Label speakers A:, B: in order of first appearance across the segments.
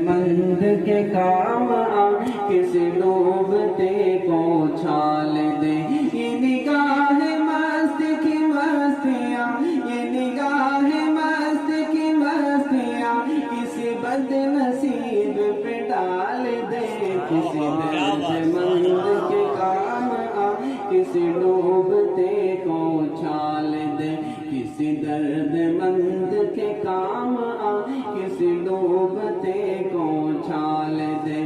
A: مند کے کام آ کسی ڈوبتے کو چھال دے، یہ نگاہ مست کی مستیاں، یہ نگاہ مست کی مستیاں کسی بد نصیب پہ ڈال دے، کسی درد مند کے کام آ کسی ڈوبتے کو چھال دے، کسی درد مند کے کام آ کسی ڈوبتے کو چھال دے۔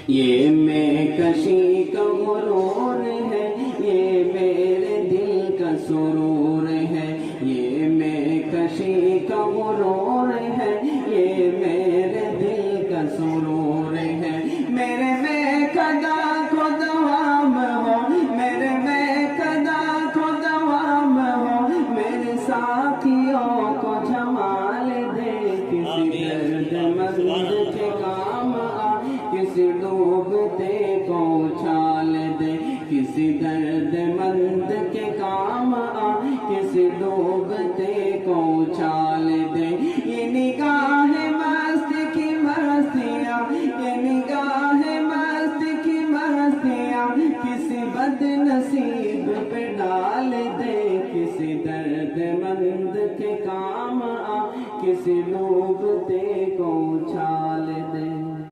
A: یہ میں کشی کا غرور ہے، یہ میرے دل کا سرور ہے، یہ میں کشی کا غرور ہے، یہ میرے دل کا سرور ہے، میرے میں خدا کو دوام ہو، میرے میں خدا کو دوام ہو، میرے ساتھیوں کو جمال دے، کسی درد مند کے کام آ کسی ڈوبتے کو چھال دے، کسی درد مند کے کام آ کسی ڈوبتے کو چھال دے، یہ نگاہ مست کی مستیاں، یہ نگاہ مست کی مستیاں کسی بد نصیب